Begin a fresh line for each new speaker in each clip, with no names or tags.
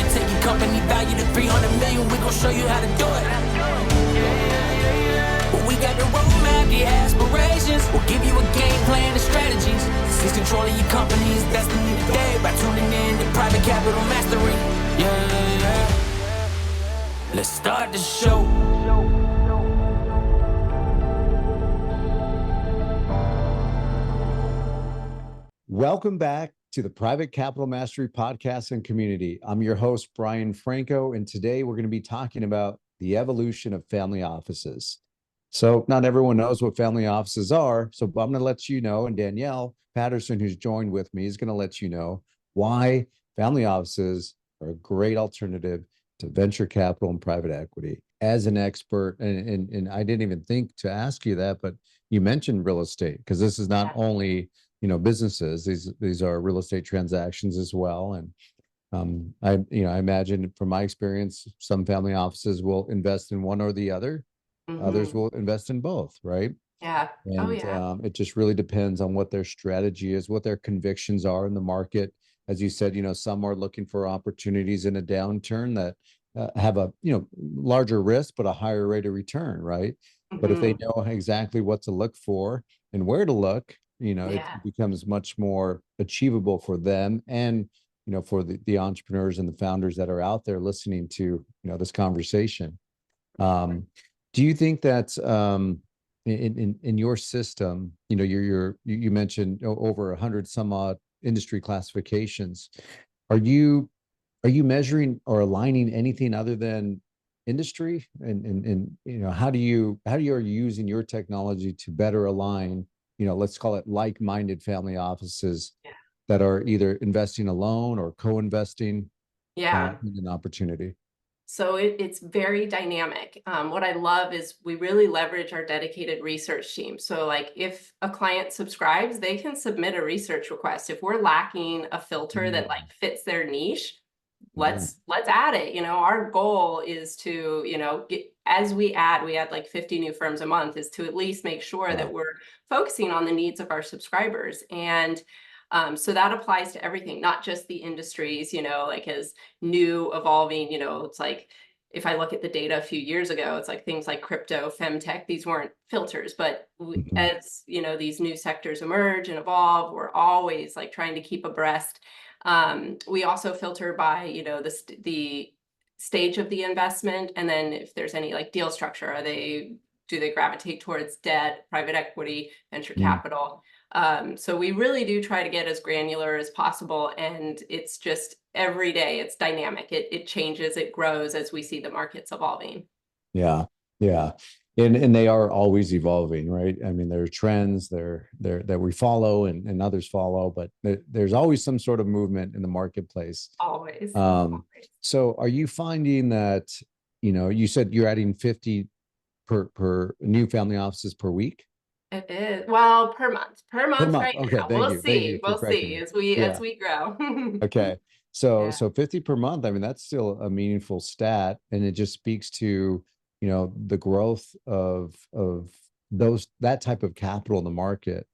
to take your company value to 300 million. We gon' show you how to do it. Well, we got the roadmap, your aspirations. We'll give you a game plan and strategies. Seize control of your company's destiny today by tuning in to Private Capital Mastery. Yeah. Let's start the show.
Welcome back to the Private Capital Mastery podcast and community. I'm your host, Brian Franco, and today we're going to be talking about the evolution of family offices. So not everyone knows what family offices are, so I'm going to let you know, and Danielle Patterson, who's joined with me, is going to let you know why family offices are a great alternative to venture capital and private equity. As an expert, and I didn't even think to ask you that, but you mentioned real estate, because this is not only businesses, these are real estate transactions as well. And I imagine from my experience, some family offices will invest in one or the other. Mm-hmm. Others will invest in both, right?
Yeah.
And it just really depends on what their strategy is, what their convictions are in the market. As you said, some are looking for opportunities in a downturn that have a larger risk but a higher rate of return, right? Mm-hmm. But if they know exactly what to look for and where to look, it becomes much more achievable for them and, for the entrepreneurs and the founders that are out there listening to, this conversation. Do you think that in your system, you mentioned over 100 some odd industry classifications. Are you measuring or aligning anything other than industry? And how are you using your technology to better align, let's call it like-minded family offices that are either investing alone or co-investing in an opportunity?
So it's very dynamic. What I love is we really leverage our dedicated research team. So like if a client subscribes, they can submit a research request. If we're lacking a filter that like fits their niche, let's add it. Our goal is to, as we add like 50 new firms a month, is to at least make sure that we're focusing on the needs of our subscribers. And so that applies to everything, not just the industries, like as new evolving, it's like, if I look at the data a few years ago, it's like things like crypto, femtech, these weren't filters, but as, these new sectors emerge and evolve, we're always like trying to keep abreast. We also filter by, the stage of the investment. And then if there's any like deal structure, do they gravitate towards debt, private equity, venture capital? So we really do try to get as granular as possible. And it's just every day it's dynamic. It changes, it grows as we see the markets evolving.
Yeah. And they are always evolving, right? I mean, there are trends there that we follow and others follow, but there's always some sort of movement in the marketplace.
Always.
So are you finding that, you said you're adding 50 per new family offices per week?
It is. Well, per month right
okay,
now. We'll see as we grow.
Okay. So 50 per month, I mean, that's still a meaningful stat. And it just speaks to, the growth of that type of capital in the market.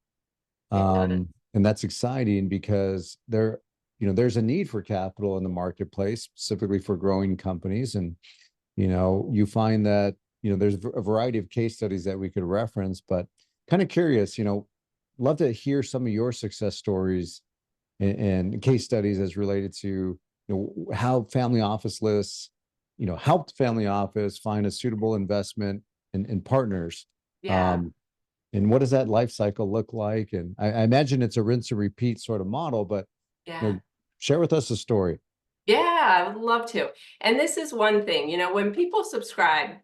And that's exciting because there's a need for capital in the marketplace, specifically for growing companies. And, you find that, there's a variety of case studies that we could reference, but kind of curious, love to hear some of your success stories and case studies as related to, how family office lists, helped family office find a suitable investment and partners. And what does that life cycle look like? And I imagine it's a rinse and repeat sort of model, but share with us a story.
Yeah, I would love to. And this is one thing, when people subscribe,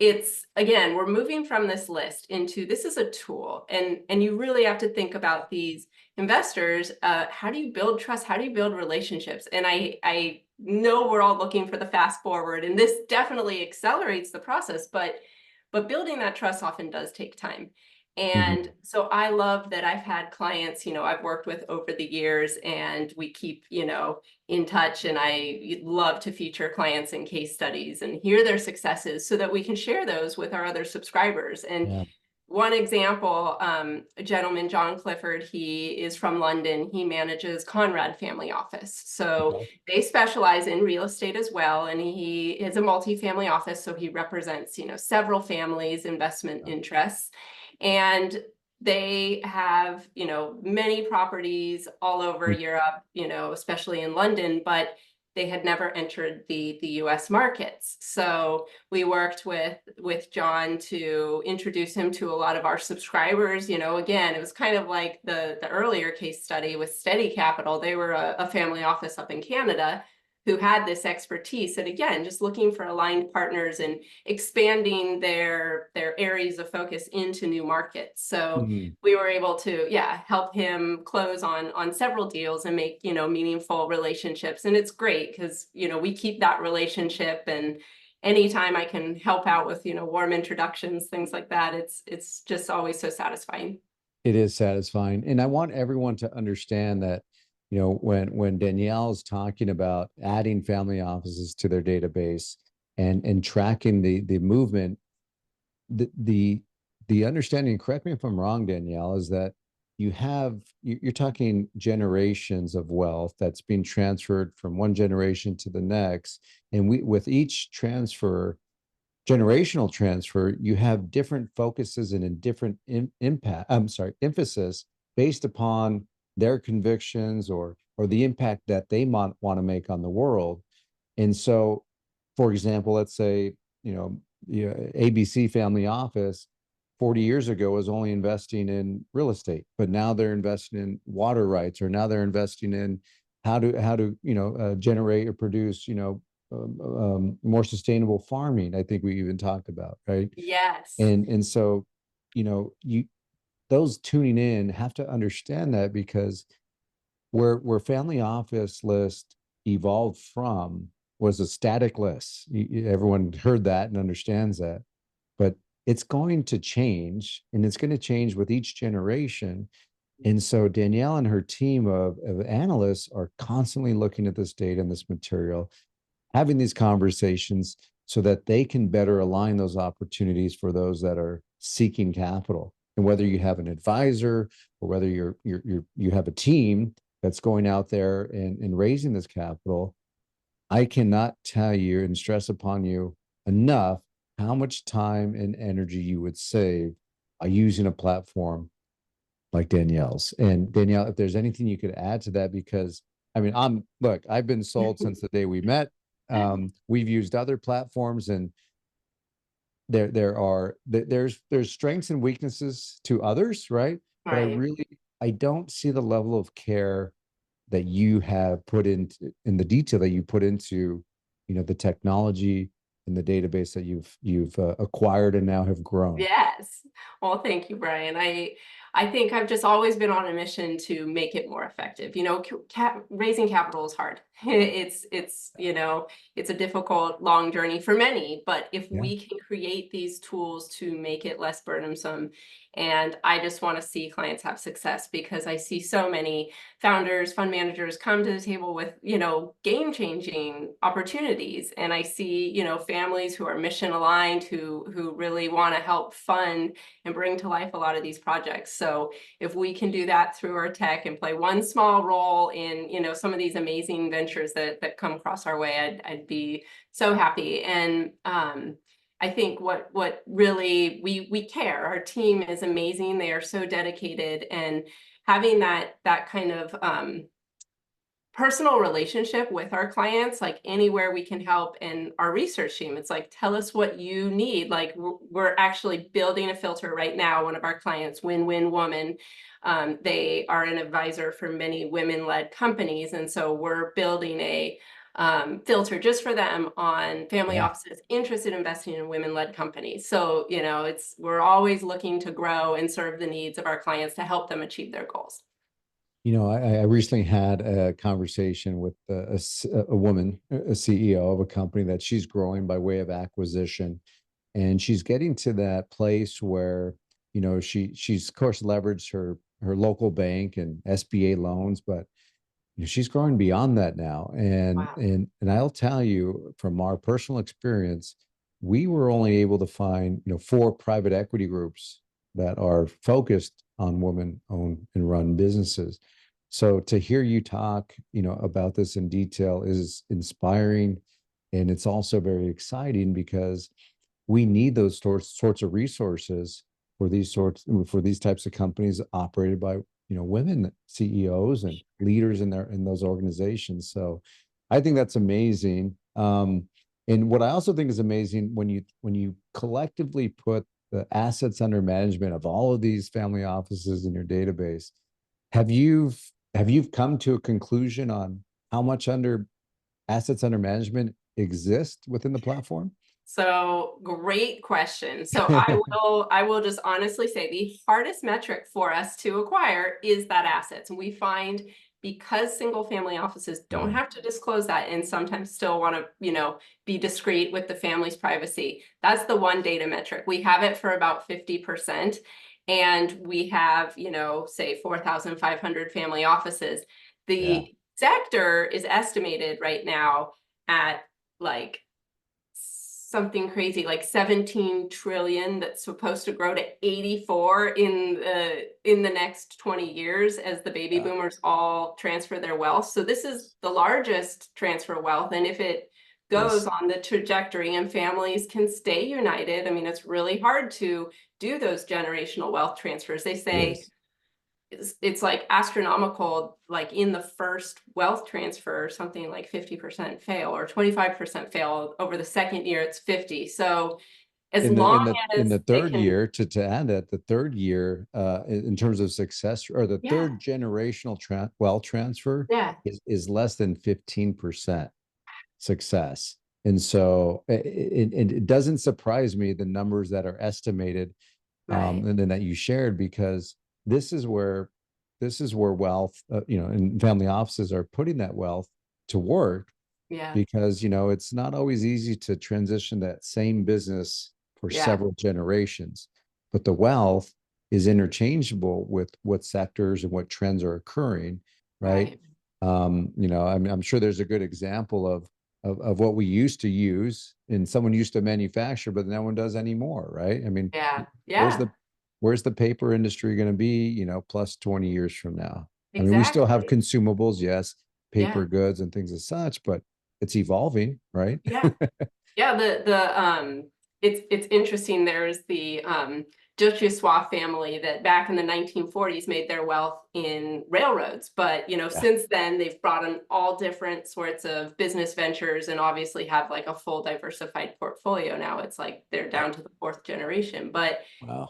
it's, again, we're moving from this list into this is a tool, and you really have to think about these investors. How do you build trust? How do you build relationships? And I know we're all looking for the fast forward, and this definitely accelerates the process, but building that trust often does take time. And so I love that I've had clients, I've worked with over the years, and we keep, in touch, and I love to feature clients in case studies and hear their successes so that we can share those with our other subscribers. And one example, a gentleman, John Clifford, he is from London. He manages Conrad Family Office. So
Okay.
they specialize in real estate as well. And he is a multifamily office. So he represents, several families, investment interests. And they have, many properties all over Europe, especially in London, but they had never entered the US markets. So we worked with John to introduce him to a lot of our subscribers. Again, it was kind of like the earlier case study with Steady Capital. They were a family office up in Canada who had this expertise, and again, just looking for aligned partners and expanding their areas of focus into new markets. So we were able to, help him close on several deals and make, meaningful relationships. And it's great because, we keep that relationship, and anytime I can help out with, warm introductions, things like that, it's just always so satisfying.
It is satisfying. And I want everyone to understand that, when Danielle is talking about adding family offices to their database and tracking the movement, the understanding, correct me if I'm wrong, Danielle, is that you're talking generations of wealth that's being transferred from one generation to the next. And with each generational transfer, you have different focuses and a different emphasis based upon their convictions or the impact that they want to make on the world. And so, for example, let's say, ABC Family Office 40 years ago was only investing in real estate, but now they're investing in water rights, or now they're investing in how to generate or produce, more sustainable farming. I think we even talked about, right?
Yes.
And so, those tuning in have to understand that, because where family office list evolved from was a static list. Everyone heard that and understands that, but it's going to change, and it's going to change with each generation. And so Danielle and her team of analysts are constantly looking at this data and this material, having these conversations so that they can better align those opportunities for those that are seeking capital. And whether you have an advisor or whether you have a team that's going out there and raising this capital, I cannot tell you and stress upon you enough how much time and energy you would save by using a platform like Danielle's. And Danielle, if there's anything you could add to that, because I mean, I've been sold since the day we met. We've used other platforms, and there's strengths and weaknesses to others, right? But I don't see the level of care that you have put in the detail that you put into, the technology and the database that you've acquired and now have grown.
Yes. Well, thank you, Brian. I think I've just always been on a mission to make it more effective. Raising capital is hard. It's a difficult, long journey for many, but if we can create these tools to make it less burdensome, and I just want to see clients have success, because I see so many founders, fund managers come to the table with, game-changing opportunities. And I see, families who are mission aligned, who really want to help fund and bring to life a lot of these projects. So if we can do that through our tech and play one small role in, some of these amazing ventures that come across our way, I'd be so happy. And I think what really we care. Our team is amazing. They are so dedicated, and having that kind of personal relationship with our clients, like anywhere we can help. And our research team, it's like, tell us what you need. Like we're actually building a filter right now. One of our clients, Win-Win Woman, they are an advisor for many women-led companies. And so we're building a filter just for them on family offices interested in investing in women-led companies. So, we're always looking to grow and serve the needs of our clients to help them achieve their goals.
I recently had a conversation with a woman, a CEO of a company that she's growing by way of acquisition. And she's getting to that place where, she's of course leveraged her local bank and SBA loans, but she's growing beyond that now. And
Wow.
and I'll tell you from our personal experience, we were only able to find, 4 private equity groups that are focused on women-owned and run businesses. So to hear you talk, about this in detail is inspiring, and it's also very exciting because we need those sorts of resources for these types of companies operated by women CEOs and leaders in those organizations. So I think that's amazing. And what I also think is amazing, when you collectively put the assets under management of all of these family offices in your database, have you come to a conclusion on how much assets under management exist within the platform?
So great question. So I will just honestly say the hardest metric for us to acquire is that assets. And we find, because single family offices don't have to disclose that and sometimes still want to, be discreet with the family's privacy. That's the one data metric. We have it for about 50%. And we have, say 4,500 family offices. The sector is estimated right now at like something crazy like 17 trillion, that's supposed to grow to 84 in the next 20 years as the baby boomers all transfer their wealth. So this is the largest transfer of wealth. And if it goes on the trajectory and families can stay united, I mean, it's really hard to do those generational wealth transfers. They say it's like astronomical, like in the first wealth transfer, something like 50% fail or 25% fail. Over the second year, it's 50. So as long as
in the third year, to add that, the third year in terms of success, or the third generational wealth transfer is less than 15% success. And so it doesn't surprise me, the numbers that are estimated and then that you shared, because this is where wealth, and family offices are putting that wealth to work. Because, it's not always easy to transition that same business for several generations, but the wealth is interchangeable with what sectors and what trends are occurring. Right. I'm sure there's a good example of what we used to use and someone used to manufacture, but no one does anymore. Right. I mean, where's the paper industry going to be, plus 20 years from now? I mean, we still have consumables, yes, paper goods and things as such, but it's evolving, right?
It's interesting. There's the Joshua family that back in the 1940s made their wealth in railroads, but since then they've brought in all different sorts of business ventures and obviously have like a full diversified portfolio now. It's like they're down to the fourth generation, but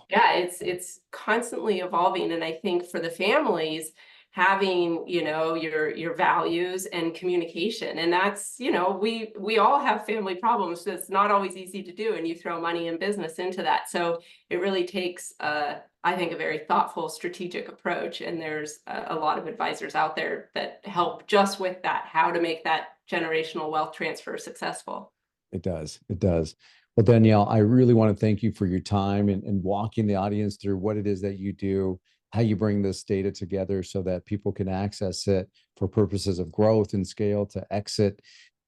it's constantly evolving. And I think for the families, having your values and communication, and that's we all have family problems, so it's not always easy to do, and you throw money and business into that, so it really takes I think a very thoughtful strategic approach, and there's a lot of advisors out there that help just with that, how to make that generational wealth transfer successful.
It does. Well, Danielle, I really want to thank you for your time and walking the audience through what it is that you do, how you bring this data together so that people can access it for purposes of growth and scale to exit.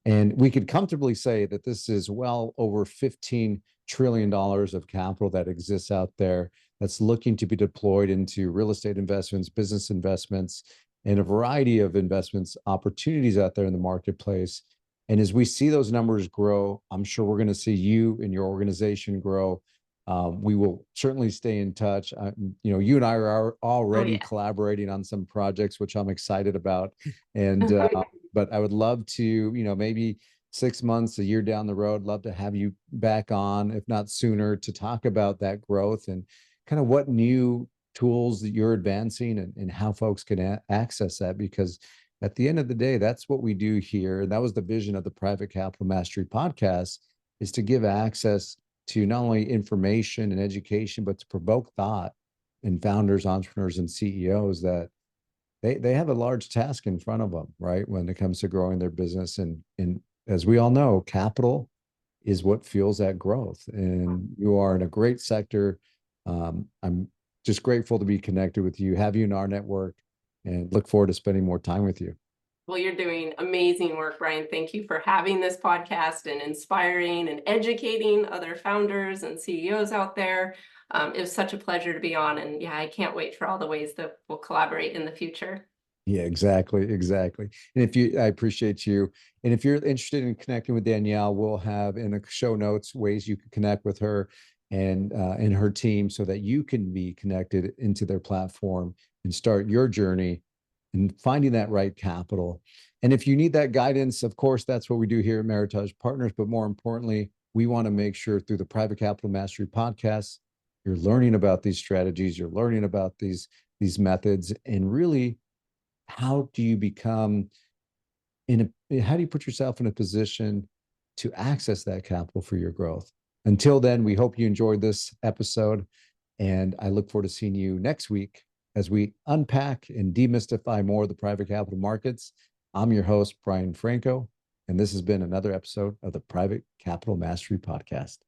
And we could comfortably say that this is well over $15 trillion of capital that exists out there that's looking to be deployed into real estate investments, business investments, and a variety of investments opportunities out there in the marketplace. And as we see those numbers grow, I'm sure we're going to see you and your organization grow. We will certainly stay in touch. You and I are already collaborating on some projects, which I'm excited about. And but I would love to, maybe 6 months, a year down the road, love to have you back on, if not sooner, to talk about that growth and kind of what new tools that you're advancing and how folks can access that. Because at the end of the day, that's what we do here. And that was the vision of the Private Capital Mastery podcast, is to give access to not only information and education, but to provoke thought in founders, entrepreneurs, and CEOs that they have a large task in front of them, right? When it comes to growing their business. And as we all know, capital is what fuels that growth. And you are in a great sector. I'm just grateful to be connected with you, have you in our network, and look forward to spending more time with you.
Well, you're doing amazing work, Brian. Thank you for having this podcast and inspiring and educating other founders and CEOs out there. It was such a pleasure to be on, and yeah, I can't wait for all the ways that we'll collaborate in the future.
Yeah, exactly, exactly. And I appreciate you. And if you're interested in connecting with Danielle, we'll have in the show notes ways you can connect with her and her team so that you can be connected into their platform and start your journey and finding that right capital. And if you need that guidance, of course, that's what we do here at Meritage Partners. But more importantly, we want to make sure through the Private Capital Mastery podcast, you're learning about these strategies, you're learning about these methods, and really how do you become how do you put yourself in a position to access that capital for your growth? Until then, we hope you enjoyed this episode, and I look forward to seeing you next week as we unpack and demystify more of the private capital markets. I'm your host, Brian Franco, and this has been another episode of the Private Capital Mastery Podcast.